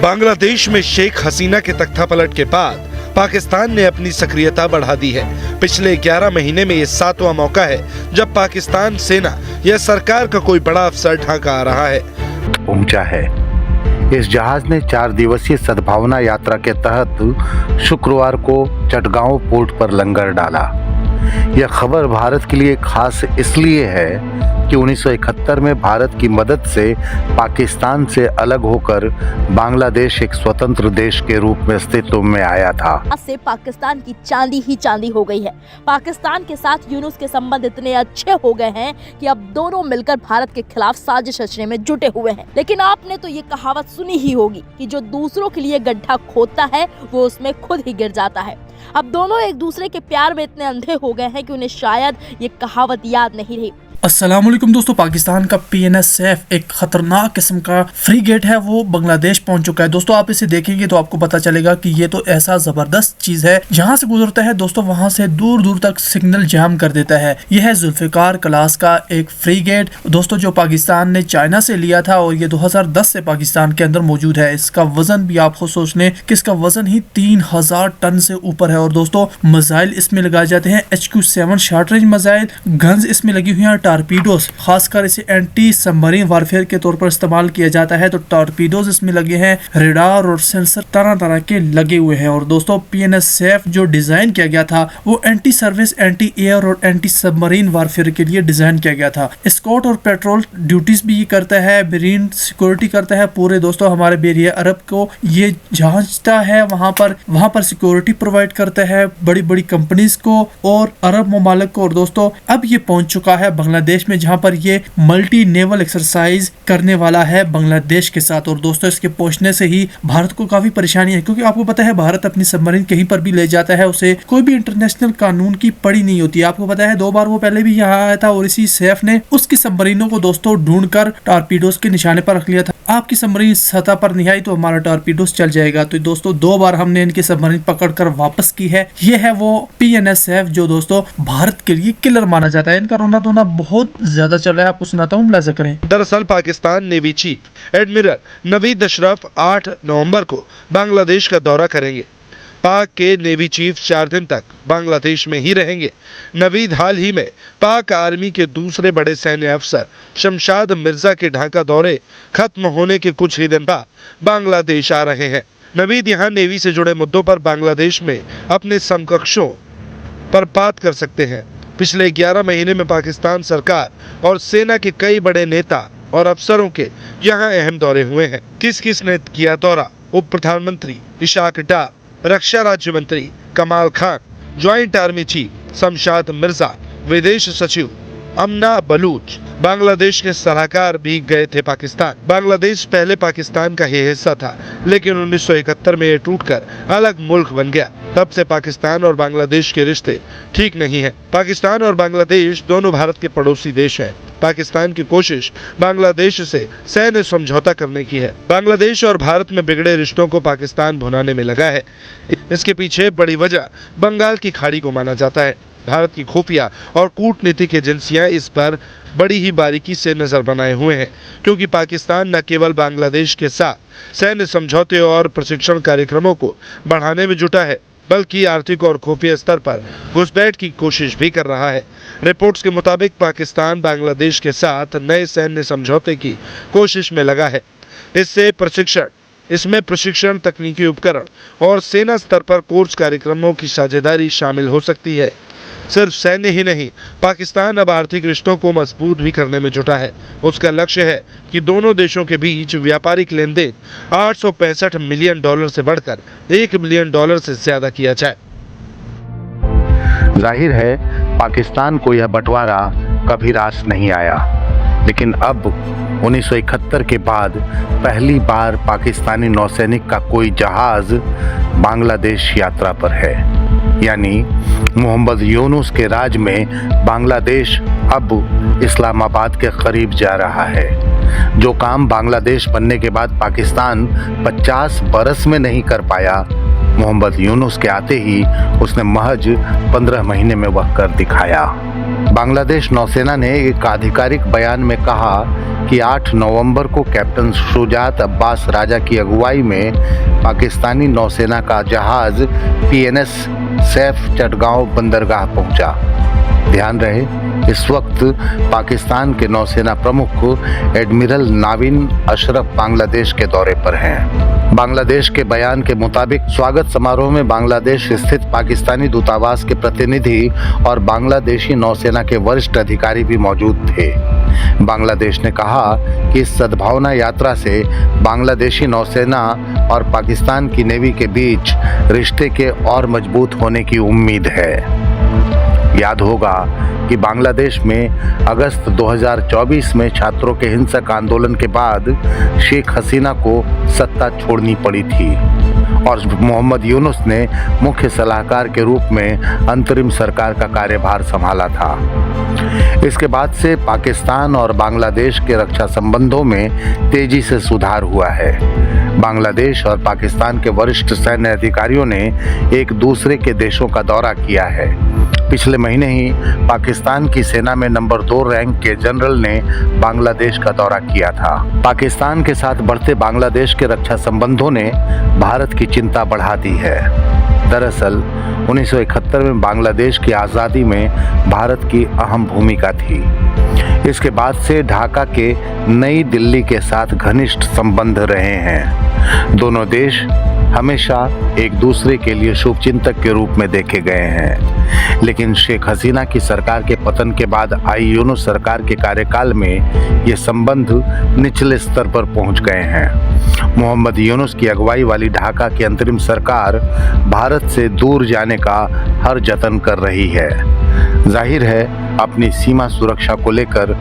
बांग्लादेश में शेख हसीना के तख्ता पलट के बाद पाकिस्तान ने अपनी सक्रियता बढ़ा दी है। पिछले 11 महीने में ये 7वां मौका है जब पाकिस्तान सेना या सरकार का कोई बड़ा अफसर ढाका आ रहा है। पहुंचा है। इस जहाज ने 4 दिवसीय सद्भावना यात्रा के तहत शुक्रवार को चटगांव पोर्ट पर लंगर डाला। यह खबर भारत के लिए खास इसलिए है कि 1971 में भारत की मदद से पाकिस्तान से अलग होकर बांग्लादेश एक स्वतंत्र देश के रूप में अस्तित्व में आया था। से पाकिस्तान की चांदी ही चांदी हो गई है। पाकिस्तान के साथ यूनुस के संबंध इतने अच्छे हो गए हैं कि अब दोनों मिलकर भारत के खिलाफ साजिश रचने में जुटे हुए हैं। लेकिन आपने तो ये कहावत सुनी ही होगी कि जो दूसरों के लिए गड्ढा खोदता है वो उसमें खुद ही गिर जाता है। अब दोनों एक दूसरे के प्यार में इतने अंधे हो गए हैं कि उन्हें शायद ये कहावत याद नहीं रही। अस्सलाम वालेकुम दोस्तों, पाकिस्तान का PNSF एक खतरनाक किस्म का फ्रीगेट है, वो बांग्लादेश पहुंच चुका है। दोस्तों आप इसे देखेंगे तो आपको पता चलेगा कि ये तो ऐसा जबरदस्त चीज है, जहां से गुजरता है दोस्तों वहां से दूर दूर तक सिग्नल जाम कर देता है। यह है जुल्फिकार क्लास का एक फ्रीगेट दोस्तों, जो पाकिस्तान ने चाइना से लिया था और ये 2010 से पाकिस्तान के अंदर मौजूद है। इसका वजन भी आपको सोच लें कि इसका वजन ही 3000 टन से ऊपर है। और दोस्तों मिसाइल इसमें लगाए जाते हैं HQ-7 short range missile, guns इसमें लगी हुई है, टॉर्पीडोज, खासकर इसे एंटी सबमरीन वारफेयर के तौर पर इस्तेमाल किया जाता है। तो टॉर्पीडोज इसमें लगे हैं, रेडार और सेंसर तरह तरह के लगे हुए हैं। और दोस्तों PNSF जो डिजाइन किया गया था वो एंटी सर्विस, एंटी एयर और एंटी सबमरीन वारफेयर के लिए डिजाइन किया गया था। स्कॉट और पेट्रोल ड्यूटीज भी करता है, मेरीन सिक्योरिटी करता है पूरे दोस्तों हमारे बेरिया अरब को ये जांचता है, वहां पर सिक्योरिटी प्रोवाइड करता है बड़ी बड़ी कंपनीज को और अरब ममालिक को। और दोस्तों अब ये पहुंच चुका है बांग्लादेश में, जहां पर ये मल्टी नेवल एक्सरसाइज करने वाला है बांग्लादेश के साथ। और दोस्तों इसके पहुंचने से ही भारत को काफी परेशानी है, क्योंकि आपको पता है भारत अपनी सबमरीन कहीं पर भी ले जाता है उसे कोई भी इंटरनेशनल कानून की पड़ी नहीं होती। आपको पता है 2 बार वो पहले भी यहाँ आया था और इसी सैफ ने उसकी सबमरीनों को दोस्तों ढूंढकर टॉर्पीडोज के निशाने पर रख लिया था। आपकी सबमरीन सतह पर नहीं आई तो हमारा टॉर्पीडोज चल जाएगा। तो दोस्तों 2 बार हमने इनकी सबमरीन पकड़कर वापस की है। ये है वो PNSF जो दोस्तों भारत के लिए किलर माना जाता है। इनका रोना धोना बहुत ज्यादा चल रहा है, आपको सुनाता हूँ, मुलाजा करें। दरअसल Pakistan navy chief admiral Naveed Ashraf 8 नवंबर को बांग्लादेश का दौरा करेंगे। पाक के नेवी चीफ 4 दिन तक बांग्लादेश में ही रहेंगे। नवीद हाल ही में पाक आर्मी के दूसरे बड़े सैन्य अफसर शमशाद मिर्जा के ढाका दौरे खत्म होने के कुछ ही दिन बाद बांग्लादेश आ रहे हैं। नवीद यहाँ नेवी से जुड़े मुद्दों पर बांग्लादेश में अपने समकक्षों पर बात कर सकते हैं। पिछले 11 महीने में पाकिस्तान सरकार और सेना के कई बड़े नेता और अफसरों के यहाँ अहम दौरे हुए हैं। किस किस ने किया दौरा? उप प्रधानमंत्री इशाक डार, रक्षा राज्य मंत्री कमाल Khan, joint army chief Shamshad Mirza, विदेश सचिव अमना बलूच, बांग्लादेश के सलाहकार भी गए थे पाकिस्तान। बांग्लादेश पहले पाकिस्तान का ही हिस्सा था, लेकिन 1971 में ये टूटकर अलग मुल्क बन गया। तब से पाकिस्तान और बांग्लादेश के रिश्ते ठीक नहीं हैं। पाकिस्तान और बांग्लादेश दोनों भारत के पड़ोसी देश हैं। पाकिस्तान की कोशिश बांग्लादेश से सैन्य समझौता करने की है। बांग्लादेश और भारत में बिगड़े रिश्तों को पाकिस्तान भुनाने में लगा है। इसके पीछे बड़ी वजह बंगाल की खाड़ी को माना जाता है। भारत की खुफिया और कूटनीतिक एजेंसियां इस पर बड़ी ही बारीकी से नजर बनाए हुए हैं, क्योंकि पाकिस्तान न केवल बांग्लादेश के साथ सैन्य समझौते और प्रशिक्षण कार्यक्रमों को बढ़ाने में जुटा है, बल्कि आर्थिक और खुफिया स्तर पर घुसपैठ की कोशिश भी कर रहा है। रिपोर्ट्स के मुताबिक पाकिस्तान बांग्लादेश के साथ नए सैन्य समझौते की कोशिश में लगा है। इसमें प्रशिक्षण, तकनीकी उपकरण और सेना स्तर पर कोर्स कार्यक्रमों की साझेदारी शामिल हो सकती है। सिर्फ सैन्य ही नहीं, पाकिस्तान अब आर्थिक रिश्तों को मजबूत भी करने में जुटा है। उसका लक्ष्य है कि दोनों देशों के बीच व्यापारिक लेन देन $865 मिलियन से बढ़कर $1 बिलियन से ज्यादा किया जाए। जाहिर है पाकिस्तान को यह बंटवारा कभी रास नहीं आया, लेकिन अब 1971 के बाद पहली बार पाकिस्तानी नौसैनिक का कोई जहाज बांग्लादेश यात्रा पर है। यानी मोहम्मद यूनुस के राज में बांग्लादेश अब इस्लामाबाद के करीब जा रहा है। जो काम बांग्लादेश बनने के बाद पाकिस्तान 50 बरस में नहीं कर पाया, मोहम्मद यूनुस के आते ही उसने महज 15 महीने में वह कर दिखाया। बांग्लादेश नौसेना ने एक आधिकारिक बयान में कहा कि 8 नवंबर को कैप्टन शुजात अब्बास राजा की अगुवाई में पाकिस्तानी नौसेना का जहाज PNS सैफ चटगांव बंदरगाह पहुंचा। ध्यान रहे, इस वक्त पाकिस्तान के नौसेना प्रमुख एडमिरल नावीन अशरफ बांग्लादेश के दौरे पर हैं। बांग्लादेश के बयान के मुताबिक स्वागत समारोह में बांग्लादेश स्थित पाकिस्तानी दूतावास के प्रतिनिधि और बांग्लादेशी नौसेना के वरिष्ठ अधिकारी भी मौजूद थे। बांग्लादेश ने कहा कि इस सद्भावना यात्रा से बांग्लादेशी नौसेना और पाकिस्तान की नेवी के बीच रिश्ते के और मजबूत होने की उम्मीद है। याद होगा कि बांग्लादेश में अगस्त 2024 में छात्रों के हिंसक आंदोलन के बाद शेख हसीना को सत्ता छोड़नी पड़ी थी और मोहम्मद यूनुस ने मुख्य सलाहकार के रूप में अंतरिम सरकार का कार्यभार संभाला था। इसके बाद से पाकिस्तान और बांग्लादेश के रक्षा संबंधों में तेजी से सुधार हुआ है। बांग्लादेश और पाकिस्तान के वरिष्ठ सैन्य अधिकारियों ने एक दूसरे के देशों का दौरा किया है। पिछले महीने ही पाकिस्तान की सेना में नंबर 2 रैंक के जनरल ने बांग्लादेश का दौरा किया था। पाकिस्तान के साथ बढ़ते बांग्लादेश के रक्षा संबंधों ने भारत की चिंता बढ़ा दी है। दरअसल 1971 में बांग्लादेश की आज़ादी में भारत की अहम भूमिका थी। इसके बाद से ढाका के नई दिल्ली के साथ घनिष्ठ संबंध रहे हैं। दोनों देश हमेशा एक दूसरे के लिए शुभचिंतक के रूप में देखे गए हैं। लेकिन शेख हसीना की सरकार के पतन के बाद आई यूनुस सरकार के कार्यकाल में ये संबंध निचले स्तर पर पहुंच गए हैं। मोहम्मद यूनुस की अगुवाई वाली ढाका की अंतरिम सरकार भारत से दूर जाने का हर जतन कर रही है। जाहिर है अपनी सीमा सुरक्षा को लेकर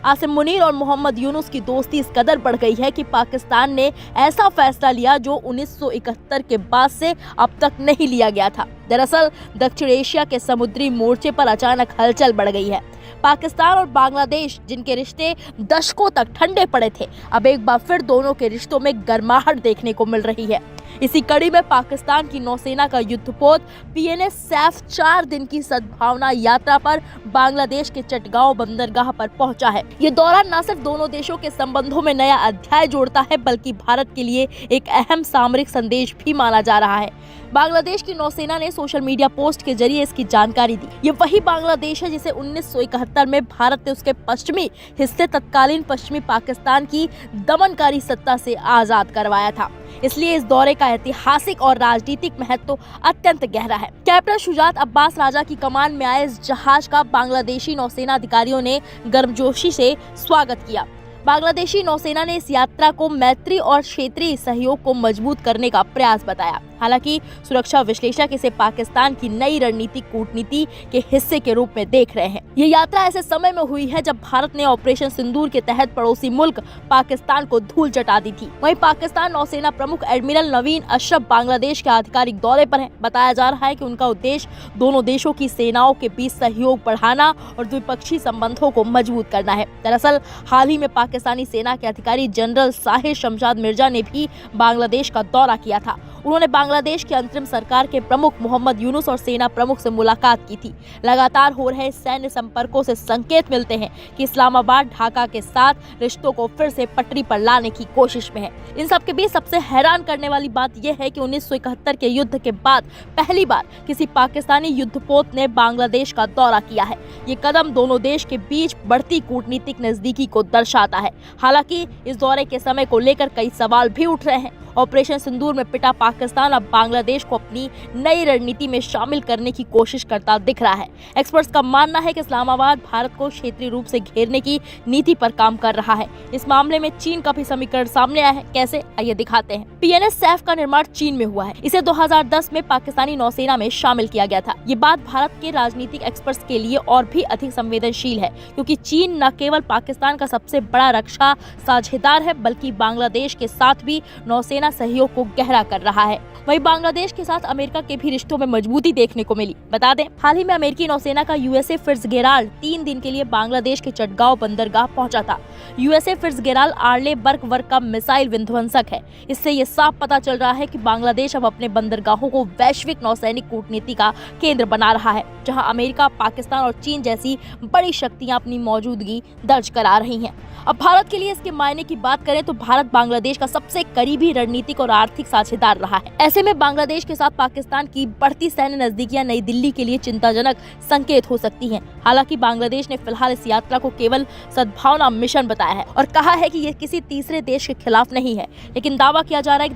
आसिम मुनीर और मोहम्मद यूनुस की दोस्ती इस कदर बढ़ गई है कि पाकिस्तान ने ऐसा फैसला लिया जो 1971 के बाद से अब तक नहीं लिया गया था। दरअसल दक्षिण एशिया के समुद्री मोर्चे पर अचानक हलचल बढ़ गई है। पाकिस्तान और बांग्लादेश, जिनके रिश्ते दशकों तक ठंडे पड़े थे, अब एक बार फिर दोनों के रिश्तों में गर्माहट देखने को मिल रही है। इसी कड़ी में पाकिस्तान की नौसेना का युद्धपोत PNS सैफ 4 दिन की सद्भावना यात्रा पर बांग्लादेश के चटगांव बंदरगाह पर पहुंचा है। ये दौरा न सिर्फ दोनों देशों के संबंधों में नया अध्याय जोड़ता है, बल्कि भारत के लिए एक अहम सामरिक संदेश भी माना जा रहा है। बांग्लादेश की नौसेना ने सोशल मीडिया पोस्ट के जरिए इसकी जानकारी दी। ये वही बांग्लादेश है जिसे 1971 में भारत ने उसके पश्चिमी हिस्से तत्कालीन पश्चिमी पाकिस्तान की दमनकारी सत्ता से आजाद करवाया था। इसलिए इस दौरे का ऐतिहासिक और राजनीतिक महत्व अत्यंत गहरा है। कैप्टन शुजात अब्बास राजा की कमान में आए इस जहाज का बांग्लादेशी नौसेना अधिकारियों ने गर्मजोशी से स्वागत किया। बांग्लादेशी नौसेना ने इस यात्रा को मैत्री और क्षेत्रीय सहयोग को मजबूत करने का प्रयास बताया। हालांकि सुरक्षा विश्लेषक इसे पाकिस्तान की नई रणनीतिक कूटनीति के हिस्से के रूप में देख रहे हैं। ये यात्रा ऐसे समय में हुई है जब भारत ने ऑपरेशन सिंदूर के तहत पड़ोसी मुल्क पाकिस्तान को धूल चटा दी थी। वहीं पाकिस्तान नौसेना प्रमुख एडमिरल नवीन अशरफ बांग्लादेश के आधिकारिक दौरे पर हैं। बताया जा रहा है कि उनका उद्देश्य दोनों देशों की सेनाओं के बीच सहयोग बढ़ाना और द्विपक्षीय संबंधों को मजबूत करना है। दरअसल हाल ही में पाकिस्तानी सेना के अधिकारी जनरल साहिर शमशाद मिर्जा ने भी बांग्लादेश का दौरा किया था। उन्होंने बांग्लादेश की अंतरिम सरकार के प्रमुख मोहम्मद यूनुस और सेना प्रमुख से मुलाकात की थी। लगातार हो रहे सैन्य संपर्कों से संकेत मिलते हैं कि इस्लामाबाद ढाका के साथ रिश्तों को फिर से पटरी पर लाने की कोशिश में है। इन सब के बीच सबसे हैरान करने वाली बात यह है कि 1971 के युद्ध के बाद पहली बार किसी पाकिस्तानी युद्धपोत ने बांग्लादेश का दौरा किया है। ये कदम दोनों देश के बीच बढ़ती कूटनीतिक नजदीकी को दर्शाता है। हालांकि इस दौरे के समय को लेकर कई सवाल भी उठ रहे हैं। ऑपरेशन सिंदूर में पिटा पाकिस्तान अब बांग्लादेश को अपनी नई रणनीति में शामिल करने की कोशिश करता दिख रहा है। एक्सपर्ट्स का मानना है कि इस्लामाबाद भारत को क्षेत्रीय रूप से घेरने की नीति पर काम कर रहा है। इस मामले में चीन का भी समीकरण सामने आया है। कैसे, आइए दिखाते हैं। PNS सैफ का निर्माण चीन में हुआ है। इसे 2010 में पाकिस्तानी नौसेना में शामिल किया गया था। ये बात भारत के राजनीतिक एक्सपर्ट्स के लिए और भी अधिक संवेदनशील है, क्योंकि चीन न केवल पाकिस्तान का सबसे बड़ा रक्षा साझेदार है, बल्कि बांग्लादेश के साथ भी नौसेना सहयोग को गहरा कर रहा है। वहीं बांग्लादेश के साथ अमेरिका के भी रिश्तों में मजबूती देखने को मिली। बता दें, हाल ही में अमेरिकी नौसेना का यूएसए फिट्जगेराल्ड 3 दिन के लिए बांग्लादेश के चटगांव बंदरगाह पहुंचा था। यूएसए फिट्जगेराल्ड आर्ले बर्कवर्क का मिसाइल विध्वंसक है। इससे ये साफ पता चल रहा है कि बांग्लादेश अब अपने बंदरगाहों को वैश्विक नौसैनिक कूटनीति का केंद्र बना रहा है, जहां अमेरिका, पाकिस्तान और चीन जैसी बड़ी शक्तियां अपनी मौजूदगी दर्ज करा रही हैं। अब भारत के लिए इसके मायने की बात करें तो भारत बांग्लादेश का सबसे करीबी रणनीतिक और आर्थिक साझेदार रहा है। ऐसे में बांग्लादेश के साथ पाकिस्तान की बढ़ती सैन्य नजदीकियां नई दिल्ली के लिए चिंताजनक संकेत हो सकती हैं। हालांकि बांग्लादेश ने फिलहाल इस यात्रा को केवल सद्भावना मिशन बताया है और कहा है कि ये किसी तीसरे देश के खिलाफ नहीं है, लेकिन दावा किया जा रहा है कि